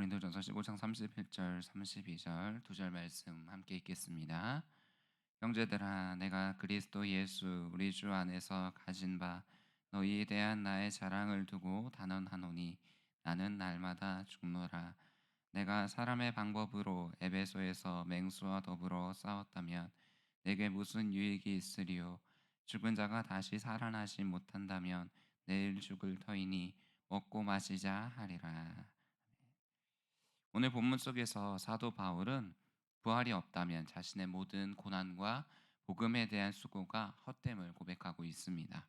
고린도전서 15장 31절 32절 두 절 말씀 함께 읽겠습니다. 형제들아, 내가 그리스도 예수 우리 주 안에서 가진 바 너희에 대한 나의 자랑을 두고 단언하노니 나는 날마다 죽노라. 내가 사람의 방법으로 에베소에서 맹수와 더불어 싸웠다면 내게 무슨 유익이 있으리요? 죽은 자가 다시 살아나지 못한다면 내일 죽을 터이니 먹고 마시자 하리라. 오늘 본문 속에서 사도 바울은 부활이 없다면 자신의 모든 고난과 복음에 대한 수고가 헛됨을 고백하고 있습니다.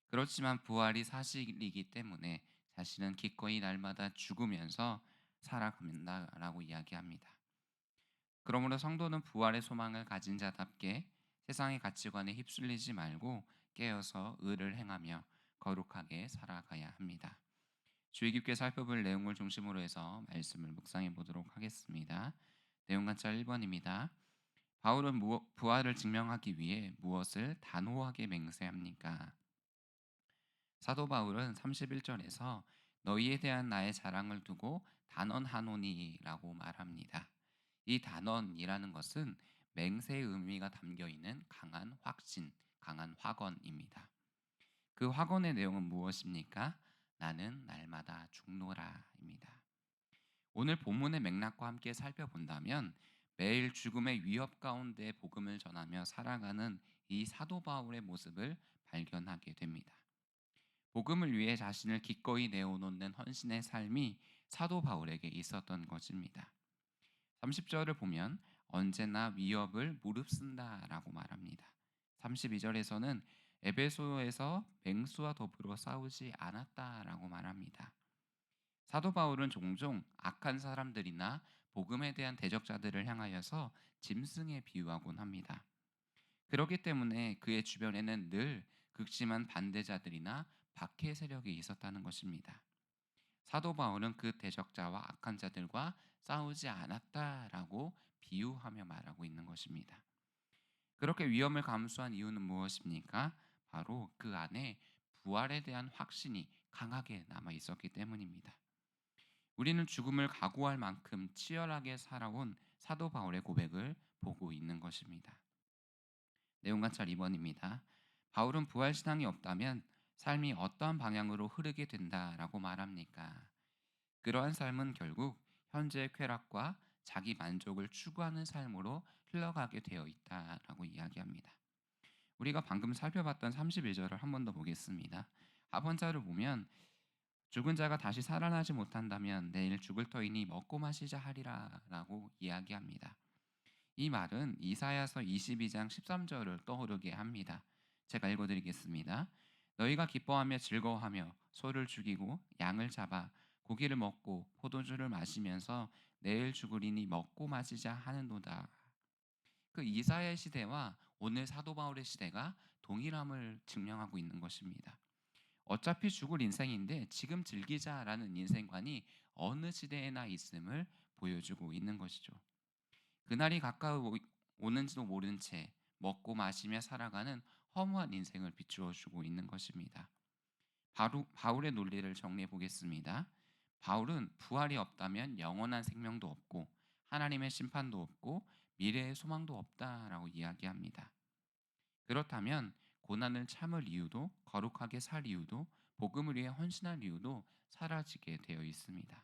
그렇지만 부활이 사실이기 때문에 자신은 기꺼이 날마다 죽으면서 살아간다라고 이야기합니다. 그러므로 성도는 부활의 소망을 가진 자답게 세상의 가치관에 휩쓸리지 말고 깨어서 의를 행하며 거룩하게 살아가야 합니다. 주의 깊게 살펴볼 내용을 중심으로 해서 말씀을 묵상해 보도록 하겠습니다. 내용 관찰 1번입니다. 바울은 부활을 증명하기 위해 무엇을 단호하게 맹세합니까? 사도 바울은 31절에서 너희에 대한 나의 자랑을 두고 단언하노니라고 말합니다. 이 단언이라는 것은 맹세의 의미가 담겨 있는 강한 확신, 강한 확언입니다. 그 확언의 내용은 무엇입니까? 나는 날마다 죽노라입니다. 오늘 본문의 맥락과 함께 살펴본다면 매일 죽음의 위협 가운데 복음을 전하며 살아가는 이 사도 바울의 모습을 발견하게 됩니다. 복음을 위해 자신을 기꺼이 내어놓는 헌신의 삶이 사도 바울에게 있었던 것입니다. 30절을 보면 언제나 위협을 무릅쓴다라고 말합니다. 32절에서는 에베소에서 맹수와 더불어 싸우지 않았다라고 말합니다. 사도 바울은 종종 악한 사람들이나 복음에 대한 대적자들을 향하여서 짐승에 비유하곤 합니다. 그렇기 때문에 그의 주변에는 늘 극심한 반대자들이나 박해 세력이 있었다는 것입니다. 사도 바울은 그 대적자와 악한 자들과 싸우지 않았다라고 비유하며 말하고 있는 것입니다. 그렇게 위험을 감수한 이유는 무엇입니까? 바로 그 안에 부활에 대한 확신이 강하게 남아 있었기 때문입니다. 우리는 죽음을 각오할 만큼 치열하게 살아온 사도 바울의 고백을 보고 있는 것입니다. 내용 관찰 2번입니다. 바울은 부활 신앙이 없다면 삶이 어떠한 방향으로 흐르게 된다라고 말합니까? 그러한 삶은 결국 현재의 쾌락과 자기 만족을 추구하는 삶으로 흘러가게 되어 있다라고 이야기합니다. 우리가 방금 살펴봤던 31절을 한 번 더 보겠습니다. 하번자를 보면 죽은 자가 다시 살아나지 못한다면 내일 죽을 터이니 먹고 마시자 하리라라고 이야기합니다. 이 말은 이사야서 22장 13절을 떠오르게 합니다. 제가 읽어드리겠습니다. 너희가 기뻐하며 즐거워하며 소를 죽이고 양을 잡아 고기를 먹고 포도주를 마시면서 내일 죽으리니 먹고 마시자 하는도다. 그 이사야의 시대와 오늘 사도 바울의 시대가 동일함을 증명하고 있는 것입니다. 어차피 죽을 인생인데 지금 즐기자라는 인생관이 어느 시대에나 있음을 보여주고 있는 것이죠. 그날이 가까워 오는지도 모른 채 먹고 마시며 살아가는 허무한 인생을 비추어 주고 있는 것입니다. 바로 바울의 논리를 정리해 보겠습니다. 바울은 부활이 없다면 영원한 생명도 없고 하나님의 심판도 없고 미래의 소망도 없다라고 이야기합니다. 그렇다면 고난을 참을 이유도 거룩하게 살 이유도 복음을 위해 헌신할 이유도 사라지게 되어 있습니다.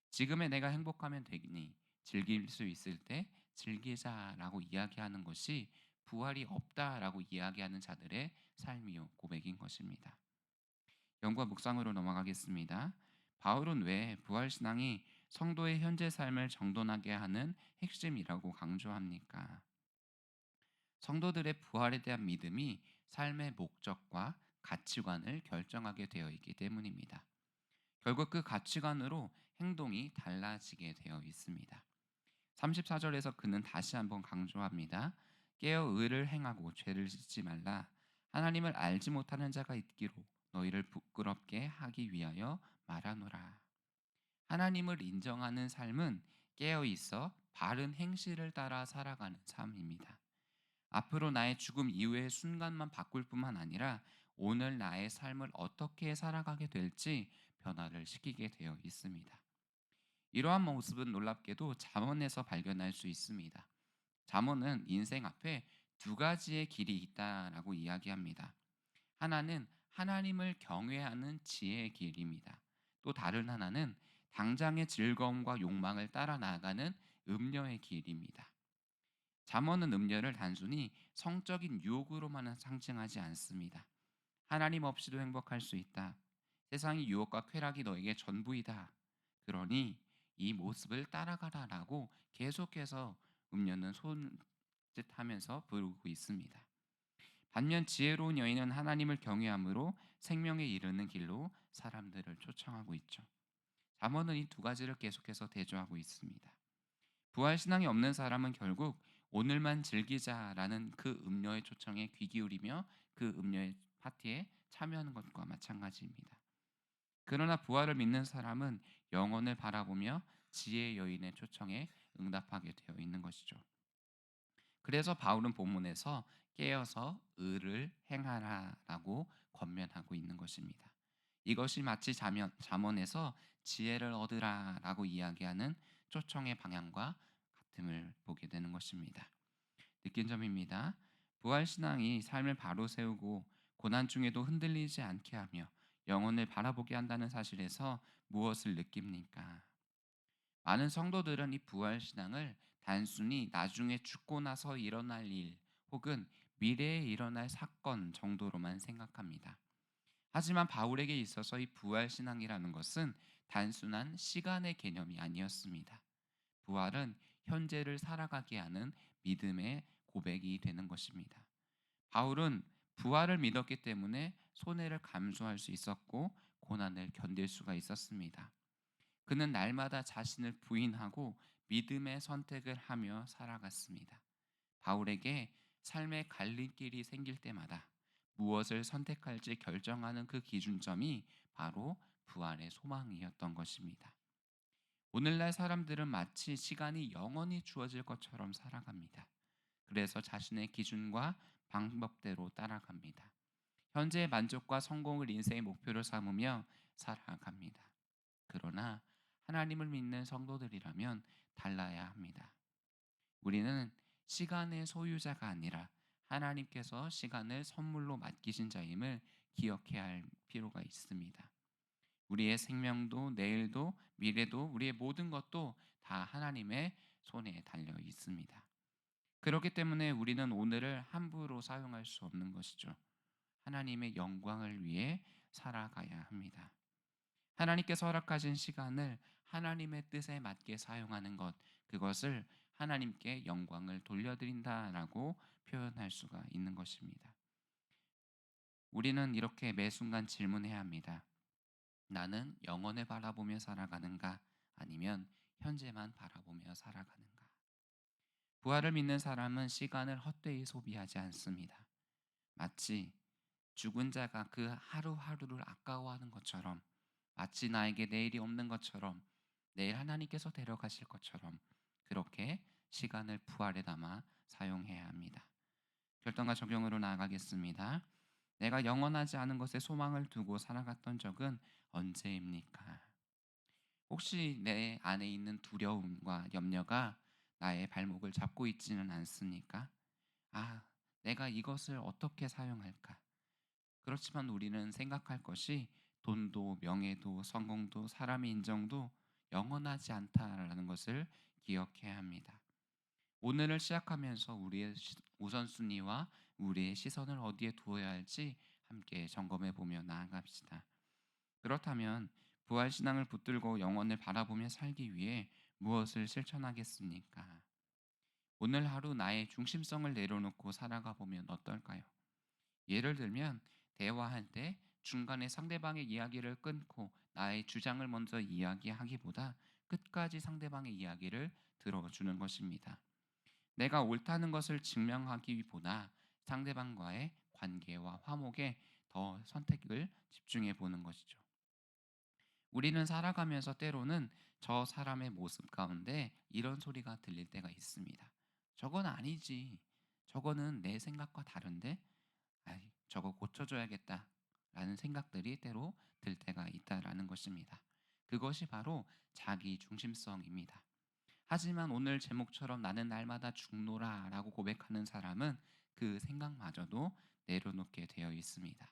지금의 내가 행복하면 되니 즐길 수 있을 때 즐기자라고 이야기하는 것이 부활이 없다라고 이야기하는 자들의 삶이요 고백인 것입니다. 영과 묵상으로 넘어가겠습니다. 바울은 왜 부활 신앙이 성도의 현재 삶을 정돈하게 하는 핵심이라고 강조합니까? 성도들의 부활에 대한 믿음이 삶의 목적과 가치관을 결정하게 되어 있기 때문입니다. 결국 그 가치관으로 행동이 달라지게 되어 있습니다. 34절에서 그는 다시 한번 강조합니다. 깨어 의를 행하고 죄를 짓지 말라. 하나님을 알지 못하는 자가 있기로 너희를 부끄럽게 하기 위하여 말하노라. 하나님을 인정하는 삶은 깨어 있어 바른 행실을 따라 살아가는 삶입니다. 앞으로 나의 죽음 이후의 순간만 바꿀 뿐만 아니라 오늘 나의 삶을 어떻게 살아가게 될지 변화를 시키게 되어 있습니다. 이러한 모습은 놀랍게도 잠언에서 발견할 수 있습니다. 잠언은 인생 앞에 두 가지의 길이 있다라고 이야기합니다. 하나는 하나님을 경외하는 지혜의 길입니다. 또 다른 하나는 당장의 즐거움과 욕망을 따라 나아가는 음녀의 길입니다. 잠언은 음녀를 단순히 성적인 유혹으로만 상징하지 않습니다. 하나님 없이도 행복할 수 있다. 세상의 유혹과 쾌락이 너에게 전부이다. 그러니 이 모습을 따라가라라고 계속해서 음녀는 손짓하면서 부르고 있습니다. 반면 지혜로운 여인은 하나님을 경외함으로 생명에 이르는 길로 사람들을 초청하고 있죠. 잠언은 이 두 가지를 계속해서 대조하고 있습니다. 부활 신앙이 없는 사람은 결국 오늘만 즐기자라는 그 음료의 초청에 귀 기울이며 그 음료의 파티에 참여하는 것과 마찬가지입니다. 그러나 부활을 믿는 사람은 영혼을 바라보며 지혜의 여인의 초청에 응답하게 되어 있는 것이죠. 그래서 바울은 본문에서 깨어서 의를 행하라라고 권면하고 있는 것입니다. 이것이 마치 잠언에서 지혜를 얻으라라고 이야기하는 초청의 방향과 같음을 보게 되는 것입니다. 느낀 점입니다. 부활 신앙이 삶을 바로 세우고 고난 중에도 흔들리지 않게 하며 영혼을 바라보게 한다는 사실에서 무엇을 느낍니까? 많은 성도들은 이 부활 신앙을 단순히 나중에 죽고 나서 일어날 일 혹은 미래에 일어날 사건 정도로만 생각합니다. 하지만 바울에게 있어서 이 부활 신앙이라는 것은 단순한 시간의 개념이 아니었습니다. 부활은 현재를 살아가게 하는 믿음의 고백이 되는 것입니다. 바울은 부활을 믿었기 때문에 손해를 감수할 수 있었고 고난을 견딜 수가 있었습니다. 그는 날마다 자신을 부인하고 믿음의 선택을 하며 살아갔습니다. 바울에게 삶의 갈림길이 생길 때마다 무엇을 선택할지 결정하는 그 기준점이 바로 부활의 소망이었던 것입니다. 오늘날 사람들은 마치 시간이 영원히 주어질 것처럼 살아갑니다. 그래서 자신의 기준과 방법대로 따라갑니다. 현재의 만족과 성공을 인생의 목표로 삼으며 살아갑니다. 그러나 하나님을 믿는 성도들이라면 달라야 합니다. 우리는 시간의 소유자가 아니라 하나님께서 시간을 선물로 맡기신 자임을 기억해야 할 필요가 있습니다. 우리의 생명도 내일도 미래도 우리의 모든 것도 다 하나님의 손에 달려 있습니다. 그렇기 때문에 우리는 오늘을 함부로 사용할 수 없는 것이죠. 하나님의 영광을 위해 살아가야 합니다. 하나님께서 허락하신 시간을 하나님의 뜻에 맞게 사용하는 것, 그것을 하나님께 영광을 돌려드린다라고 표현할 수가 있는 것입니다. 우리는 이렇게 매 순간 질문해야 합니다. 나는 영원을 바라보며 살아가는가? 아니면 현재만 바라보며 살아가는가? 부활을 믿는 사람은 시간을 헛되이 소비하지 않습니다. 마치 죽은 자가 그 하루하루를 아까워하는 것처럼, 마치 나에게 내일이 없는 것처럼, 내일 하나님께서 데려가실 것처럼 그렇게 시간을 부활에 담아 사용해야 합니다. 결단과 적용으로 나아가겠습니다. 내가 영원하지 않은 것에 소망을 두고 살아갔던 적은 언제입니까? 혹시 내 안에 있는 두려움과 염려가 나의 발목을 잡고 있지는 않습니까? 아, 내가 이것을 어떻게 사용할까? 그렇지만 우리는 생각할 것이 돈도 명예도 성공도 사람의 인정도 영원하지 않다라는 것을 기억해야 합니다. 오늘을 시작하면서 우리의 우선순위와 우리의 시선을 어디에 두어야 할지 함께 점검해 보며 나아갑시다. 그렇다면 부활 신앙을 붙들고 영원을 바라보며 살기 위해 무엇을 실천하겠습니까? 오늘 하루 나의 중심성을 내려놓고 살아가 보면 어떨까요? 예를 들면 대화할 때 중간에 상대방의 이야기를 끊고 나의 주장을 먼저 이야기하기보다 끝까지 상대방의 이야기를 들어주는 것입니다. 내가 옳다는 것을 증명하기보다 상대방과의 관계와 화목에 더 선택을 집중해 보는 것이죠. 우리는 살아가면서 때로는 저 사람의 모습 가운데 이런 소리가 들릴 때가 있습니다. 저건 아니지. 저거는 내 생각과 다른데? 아이, 저거 고쳐줘야겠다. 라는 생각들이 때로 들 때가 있다라는 것입니다. 그것이 바로 자기 중심성입니다. 하지만 오늘 제목처럼 나는 날마다 죽노라 라고 고백하는 사람은 그 생각마저도 내려놓게 되어 있습니다.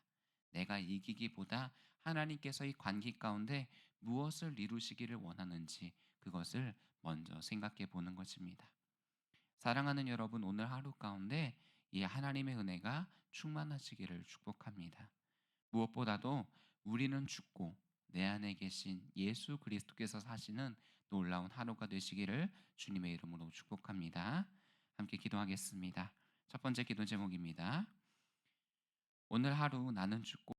내가 이기기보다 하나님께서 이 관계 가운데 무엇을 이루시기를 원하는지 그것을 먼저 생각해 보는 것입니다. 사랑하는 여러분, 오늘 하루 가운데 이 하나님의 은혜가 충만하시기를 축복합니다. 무엇보다도 우리는 죽고 내 안에 계신 예수 그리스도께서 사시는 놀라운 하루가 되시기를 주님의 이름으로 축복합니다. 함께 기도하겠습니다. 첫 번째 기도 제목입니다. 오늘 하루 나는 죽고